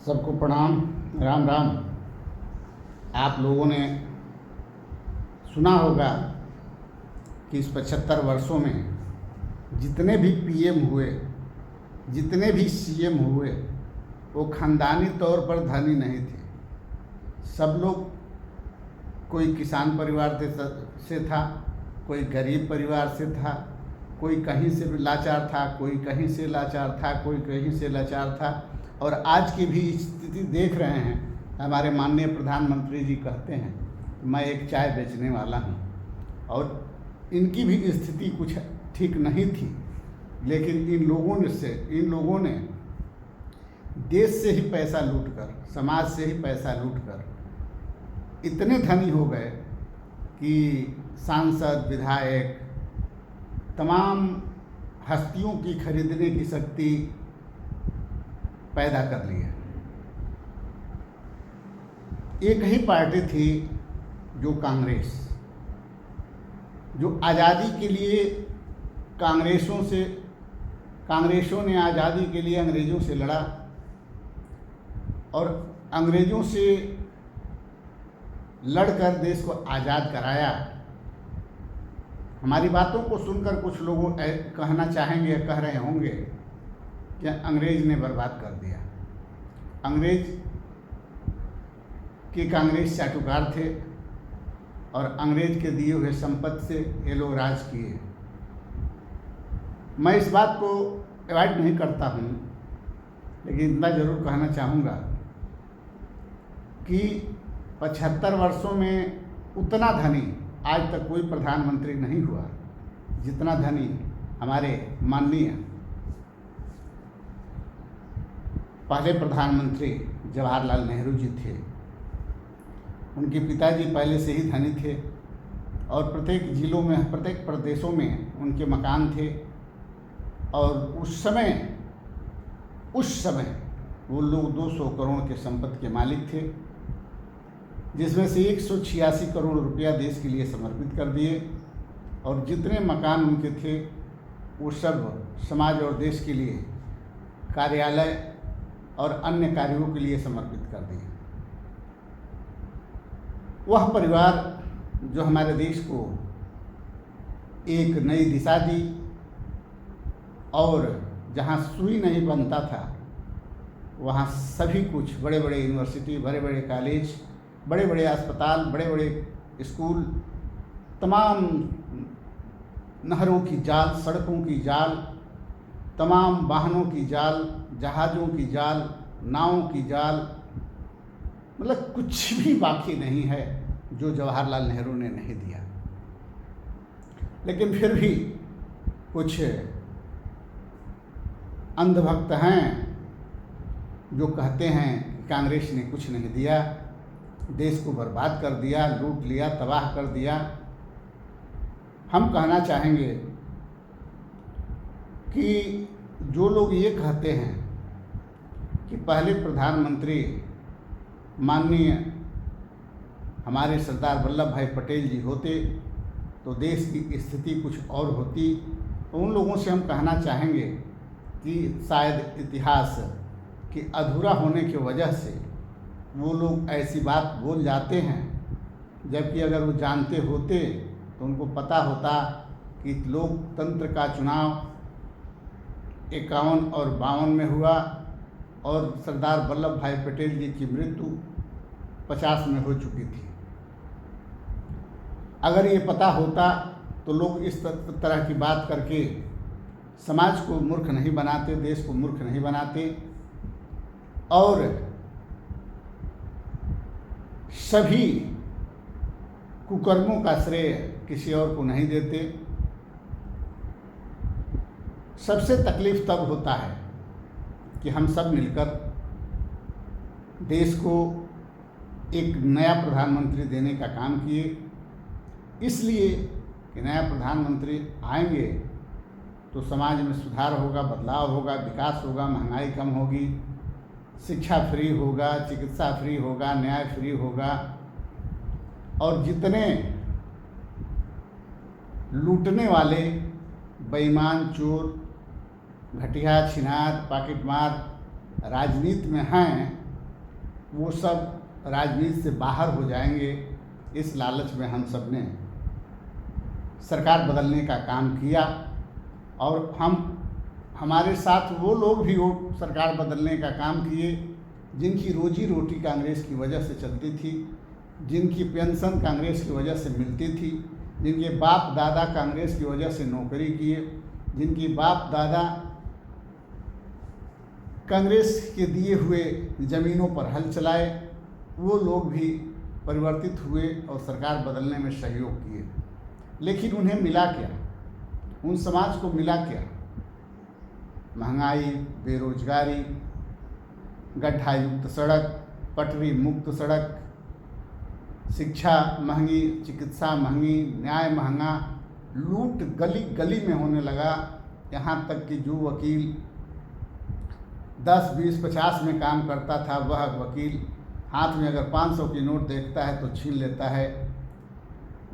सबको प्रणाम। राम राम। आप लोगों ने सुना होगा कि इस 75 वर्षों में जितने भी पीएम हुए, जितने भी सीएम हुए, वो खानदानी तौर पर धनी नहीं थे। सब लोग, कोई किसान परिवार से था, कोई गरीब परिवार से था, कोई कहीं से लाचार था, कोई कहीं से लाचार था, कोई कहीं से लाचार था। और आज की भी स्थिति देख रहे हैं। हमारे माननीय प्रधानमंत्री जी कहते हैं मैं एक चाय बेचने वाला हूँ, और इनकी भी स्थिति कुछ ठीक नहीं थी, लेकिन इन लोगों ने देश से ही पैसा लूटकर, समाज से ही पैसा लूटकर इतने धनी हो गए कि सांसद, विधायक, तमाम हस्तियों की खरीदने की शक्ति पैदा कर ली है। एक ही पार्टी थी जो कांग्रेस, जो आज़ादी के लिए कांग्रेसों ने आज़ादी के लिए अंग्रेज़ों से लड़ा और अंग्रेज़ों से लड़कर देश को आज़ाद कराया। हमारी बातों को सुनकर कुछ लोग कहना चाहेंगे, कह रहे होंगे कि अंग्रेज़ ने बर्बाद कर दिया। अंग्रेज़ के कांग्रेस चाटुकार थे और अंग्रेज़ के दिए हुए संपत्ति से ये लोग राज किए। मैं इस बात को अवॉइड नहीं करता हूँ, लेकिन इतना ज़रूर कहना चाहूँगा कि 75 वर्षों में उतना धनी आज तक कोई प्रधानमंत्री नहीं हुआ जितना धनी हमारे माननीय पहले प्रधानमंत्री जवाहरलाल नेहरू जी थे। उनके पिताजी पहले से ही धनी थे और प्रत्येक जिलों में, प्रत्येक प्रदेशों में उनके मकान थे। और उस समय वो लोग 200 करोड़ के संपत्ति के मालिक थे, जिसमें से 186 करोड़ रुपया देश के लिए समर्पित कर दिए, और जितने मकान उनके थे वो सब समाज और देश के लिए, कार्यालय और अन्य कार्यों के लिए समर्पित कर दिए। वह परिवार जो हमारे देश को एक नई दिशा दी, और जहाँ सुई नहीं बनता था वहाँ सभी कुछ, बड़े बड़े यूनिवर्सिटी, बड़े बड़े कॉलेज, बड़े बड़े अस्पताल, बड़े बड़े स्कूल, तमाम नहरों की जाल, सड़कों की जाल, तमाम वाहनों की जाल, जहाज़ों की जाल, नावों की जाल, मतलब कुछ भी बाकी नहीं है जो जवाहरलाल नेहरू ने नहीं दिया। लेकिन फिर भी कुछ अंधभक्त हैं जो कहते हैं कि कांग्रेस ने कुछ नहीं दिया, देश को बर्बाद कर दिया, लूट लिया, तबाह कर दिया। हम कहना चाहेंगे कि जो लोग ये कहते हैं कि पहले प्रधानमंत्री माननीय हमारे सरदार वल्लभ भाई पटेल जी होते तो देश की स्थिति कुछ और होती, तो उन लोगों से हम कहना चाहेंगे कि शायद इतिहास के अधूरा होने की वजह से वो लोग ऐसी बात बोल जाते हैं, जबकि अगर वो जानते होते तो उनको पता होता कि लोकतंत्र का चुनाव 51 और 52 में हुआ और सरदार वल्लभ भाई पटेल जी की मृत्यु 50 में हो चुकी थी। अगर ये पता होता तो लोग इस तरह की बात करके समाज को मूर्ख नहीं बनाते, देश को मूर्ख नहीं बनाते, और सभी कुकर्मों का श्रेय किसी और को नहीं देते। सबसे तकलीफ तब होता है कि हम सब मिलकर देश को एक नया प्रधानमंत्री देने का काम किए, इसलिए कि नया प्रधानमंत्री आएंगे तो समाज में सुधार होगा, बदलाव होगा, विकास होगा, महंगाई कम होगी, शिक्षा फ्री होगा, चिकित्सा फ्री होगा, न्याय फ्री होगा, और जितने लूटने वाले बेईमान, चोर, घटिया, छिनार, पॉकेटमार राजनीति में हैं वो सब राजनीति से बाहर हो जाएंगे। इस लालच में हम सब ने सरकार बदलने का काम किया और हमारे साथ वो लोग भी वो सरकार बदलने का काम किए जिनकी रोजी रोटी कांग्रेस की वजह से चलती थी, जिनकी पेंशन कांग्रेस की वजह से मिलती थी, जिनके बाप दादा कांग्रेस की वजह से नौकरी किए, जिनकी बाप दादा कांग्रेस के दिए हुए ज़मीनों पर हल चलाए, वो लोग भी परिवर्तित हुए और सरकार बदलने में सहयोग किए। लेकिन उन्हें मिला क्या? उन समाज को मिला क्या? महंगाई, बेरोजगारी, गड्ढा युक्त सड़क, पटरी मुक्त सड़क, शिक्षा महंगी, चिकित्सा महंगी, न्याय महंगा, लूट गली गली में होने लगा। यहाँ तक कि जो वकील 10, 20, 50 में काम करता था, वह वकील हाथ में अगर 500 की नोट देखता है तो छीन लेता है।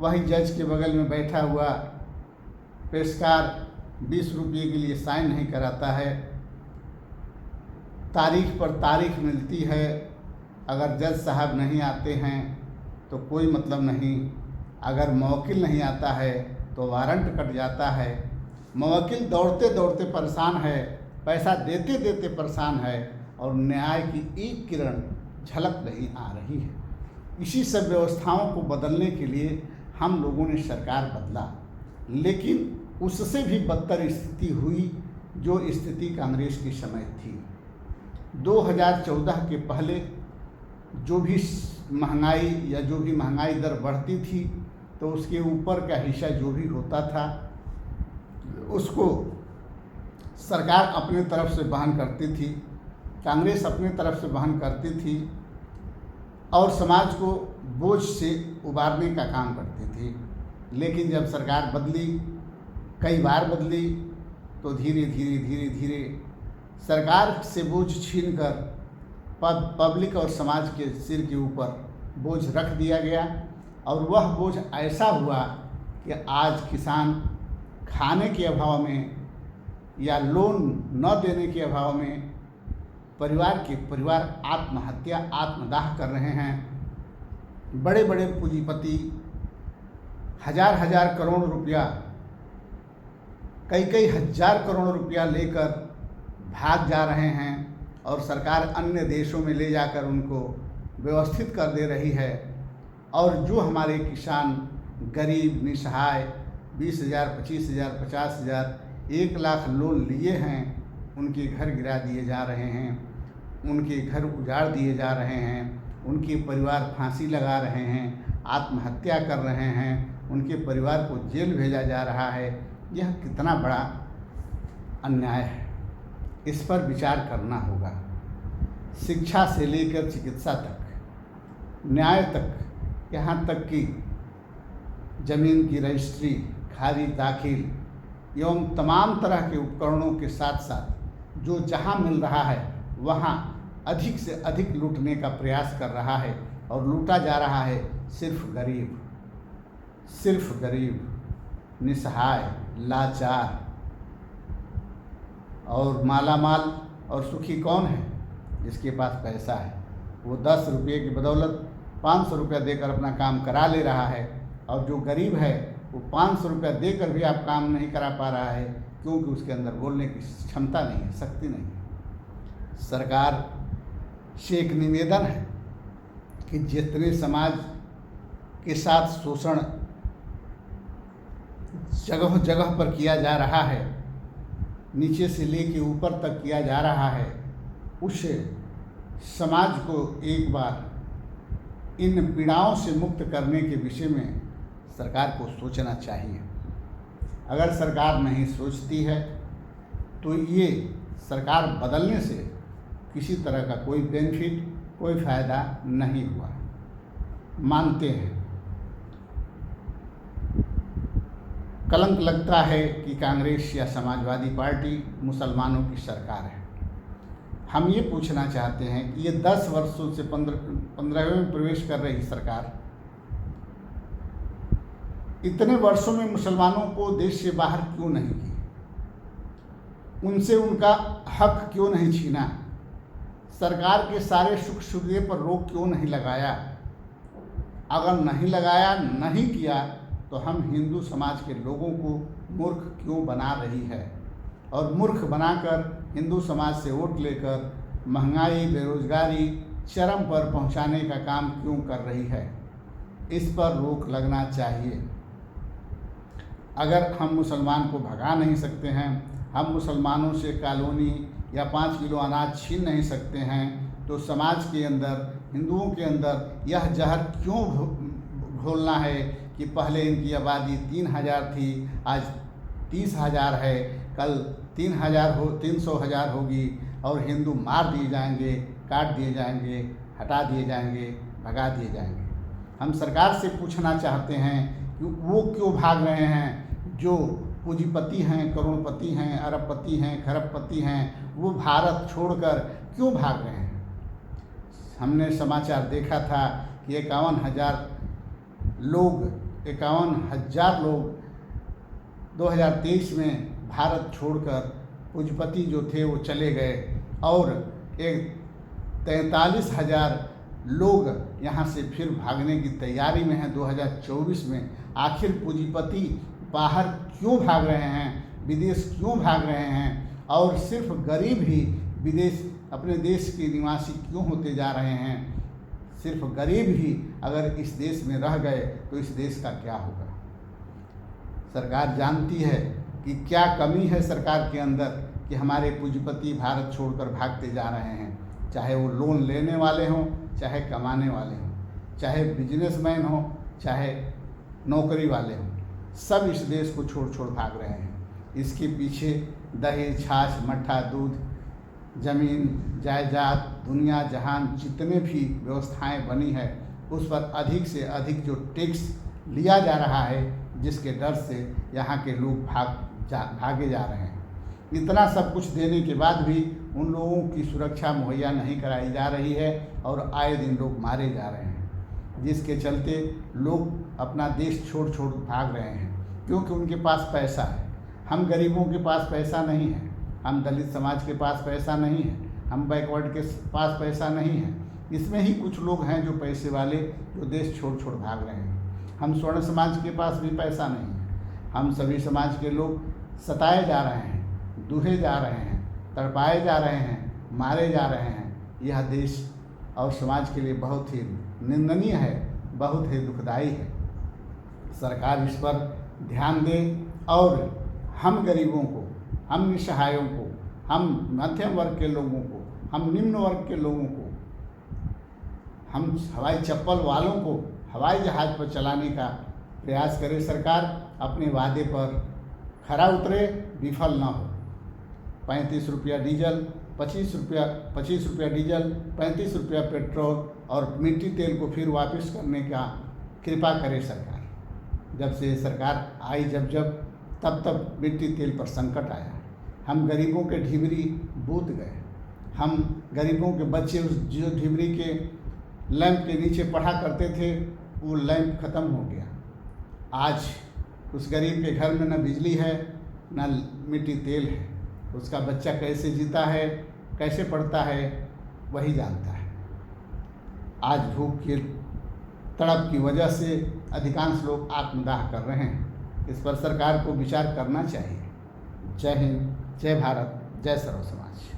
वही जज के बगल में बैठा हुआ पेशकार 20 रुपये के लिए साइन नहीं कराता है। तारीख पर तारीख मिलती है, अगर जज साहब नहीं आते हैं तो कोई मतलब नहीं, अगर मवक्किल नहीं आता है तो वारंट कट जाता है। मवक्किल दौड़ते दौड़ते परेशान है, पैसा देते देते परेशान है और न्याय की एक किरण झलक नहीं आ रही है। इसी सब व्यवस्थाओं को बदलने के लिए हम लोगों ने सरकार बदला, लेकिन उससे भी बदतर स्थिति हुई जो स्थिति कांग्रेस के समय थी। 2014 के पहले जो भी महंगाई या जो भी महंगाई दर बढ़ती थी तो उसके ऊपर का हिस्सा जो भी होता था उसको सरकार अपने तरफ से वहन करती थी, कांग्रेस अपने तरफ से वहन करती थी और समाज को बोझ से उबारने का काम करती थी। लेकिन जब सरकार बदली, कई बार बदली, तो धीरे धीरे सरकार से बोझ छीनकर पब्लिक और समाज के सिर के ऊपर बोझ रख दिया गया और वह बोझ ऐसा हुआ कि आज किसान खाने के अभाव में या लोन न देने के अभाव में परिवार आत्महत्या, आत्मदाह कर रहे हैं। बड़े बड़े पूंजीपति हजार करोड़ रुपया, कई हजार करोड़ रुपया लेकर भाग जा रहे हैं और सरकार अन्य देशों में ले जाकर उनको व्यवस्थित कर दे रही है। और जो हमारे किसान गरीब निसहाय 20,000, 25,000, 50,000, 1 लाख लोन लिए हैं, उनके घर गिरा दिए जा रहे हैं, उनके घर उजाड़ दिए जा रहे हैं, उनके परिवार फांसी लगा रहे हैं, आत्महत्या कर रहे हैं, उनके परिवार को जेल भेजा जा रहा है। यह कितना बड़ा अन्याय है, इस पर विचार करना होगा। शिक्षा से लेकर चिकित्सा तक, न्याय तक, यहाँ तक कि ज़मीन की रजिस्ट्री, खारिज दाखिल एवं तमाम तरह के उपकरणों के साथ साथ जो जहाँ मिल रहा है वहाँ अधिक से अधिक लूटने का प्रयास कर रहा है और लूटा जा रहा है सिर्फ गरीब, निसहाय, लाचार और मालामाल। और सुखी कौन है? जिसके पास पैसा है। वो 10 रुपये की बदौलत 500 रुपया देकर अपना काम करा ले रहा है और जो गरीब है वो 500 रुपया देकर भी आप काम नहीं करा पा रहा है क्योंकि उसके अंदर बोलने की क्षमता नहीं है, शक्ति नहीं है। सरकार से एक निवेदन है कि जितने समाज के साथ शोषण जगह जगह पर किया जा रहा है, नीचे से लेके ऊपर तक किया जा रहा है, उस समाज को एक बार इन पीड़ाओं से मुक्त करने के विषय में सरकार को सोचना चाहिए। अगर सरकार नहीं सोचती है तो ये सरकार बदलने से किसी तरह का कोई बेनिफिट, कोई फ़ायदा नहीं हुआ। मानते हैं कलंक लगता है कि कांग्रेस या समाजवादी पार्टी मुसलमानों की सरकार है। हम ये पूछना चाहते हैं कि ये 10 वर्षों से 15वें में प्रवेश कर रही सरकार इतने वर्षों में मुसलमानों को देश से बाहर क्यों नहीं की? उनसे उनका हक क्यों नहीं छीना? सरकार के सारे सुख सुविधा पर रोक क्यों नहीं लगाया? अगर नहीं लगाया, नहीं किया, तो हम हिंदू समाज के लोगों को मूर्ख क्यों बना रही है? और मूर्ख बनाकर हिंदू समाज से वोट लेकर महंगाई, बेरोजगारी चरम पर पहुंचाने का काम क्यों कर रही है? इस पर रोक लगना चाहिए। अगर हम मुसलमान को भगा नहीं सकते हैं, हम मुसलमानों से कॉलोनी या 5 किलो अनाज छीन नहीं सकते हैं, तो समाज के अंदर, हिंदुओं के अंदर यह जहर क्यों घोलना है कि पहले इनकी आबादी 3,000 थी, आज 30,000 है, कल 300,000 होगी और हिंदू मार दिए जाएंगे, काट दिए जाएंगे, हटा दिए जाएंगे, भगा दिए जाएंगे। हम सरकार से पूछना चाहते हैं कि वो क्यों भाग रहे हैं? जो पूंजीपति हैं, करोड़पति हैं, अरबपति हैं, खरबपति हैं, वो भारत छोड़कर क्यों भाग रहे हैं? हमने समाचार देखा था कि 51,000 लोग 2023 में भारत छोड़कर पूंजीपति जो थे वो चले गए और एक 43,000 लोग यहाँ से फिर भागने की तैयारी में हैं 2024 में। आखिर पूंजीपति बाहर क्यों भाग रहे हैं, विदेश क्यों भाग रहे हैं, और सिर्फ गरीब ही विदेश अपने देश के निवासी क्यों होते जा रहे हैं? सिर्फ गरीब ही अगर इस देश में रह गए तो इस देश का क्या होगा? सरकार जानती है कि क्या कमी है सरकार के अंदर कि हमारे पूंजीपति भारत छोड़कर भागते जा रहे हैं। चाहे वो लोन लेने वाले हों, चाहे कमाने वाले हों, चाहे बिजनेसमैन हों, चाहे नौकरी वाले हों, सब इस देश को छोड़ भाग रहे हैं। इसके पीछे दहेज, छाछ, मट्ठा, दूध, ज़मीन, जायदाद, दुनिया जहान जितने भी व्यवस्थाएं बनी है उस पर अधिक से अधिक जो टैक्स लिया जा रहा है, जिसके डर से यहाँ के लोग भागे जा रहे हैं। इतना सब कुछ देने के बाद भी उन लोगों की सुरक्षा मुहैया नहीं कराई जा रही है और आए दिन लोग मारे जा रहे हैं, जिसके चलते लोग अपना देश छोड़ भाग रहे हैं क्योंकि उनके पास पैसा है। हम गरीबों के पास पैसा नहीं है, हम दलित समाज के पास पैसा नहीं है, हम बैकवर्ड के पास पैसा नहीं है। इसमें ही कुछ लोग हैं जो पैसे वाले, जो देश छोड़ भाग रहे हैं। हम स्वर्ण समाज के पास भी पैसा नहीं है। हम सभी समाज के लोग सताए जा रहे हैं, दुहे जा रहे हैं, तड़पाए जा रहे हैं, मारे जा रहे हैं। यह देश और समाज के लिए बहुत ही निंदनीय है, बहुत ही दुखदाई है। सरकार इस पर ध्यान दे और हम गरीबों को, हम निसहायों को, हम मध्यम वर्ग के लोगों को, हम निम्न वर्ग के लोगों को, हम हवाई चप्पल वालों को हवाई जहाज़ पर चलाने का प्रयास करे। सरकार अपने वादे पर खरा उतरे, विफल न हो। 35 रुपया डीजल, 25 रुपया डीजल, 35 रुपया पेट्रोल और मिट्टी तेल को फिर वापस करने का कृपा करे सरकार। जब से सरकार आई तब मिट्टी तेल पर संकट आया। हम गरीबों के ढिबरी बूत गए। हम गरीबों के बच्चे उस जो ढिबरी के लैंप के नीचे पढ़ा करते थे, वो लैंप ख़त्म हो गया। आज उस गरीब के घर में न बिजली है, न मिट्टी तेल है। उसका बच्चा कैसे जीता है, कैसे पढ़ता है, वही जानता है। आज भूख की तड़प की वजह से अधिकांश लोग आत्मदाह कर रहे हैं। इस पर सरकार को विचार करना चाहिए। जय हिंद, जय भारत, जय सर्व समाज।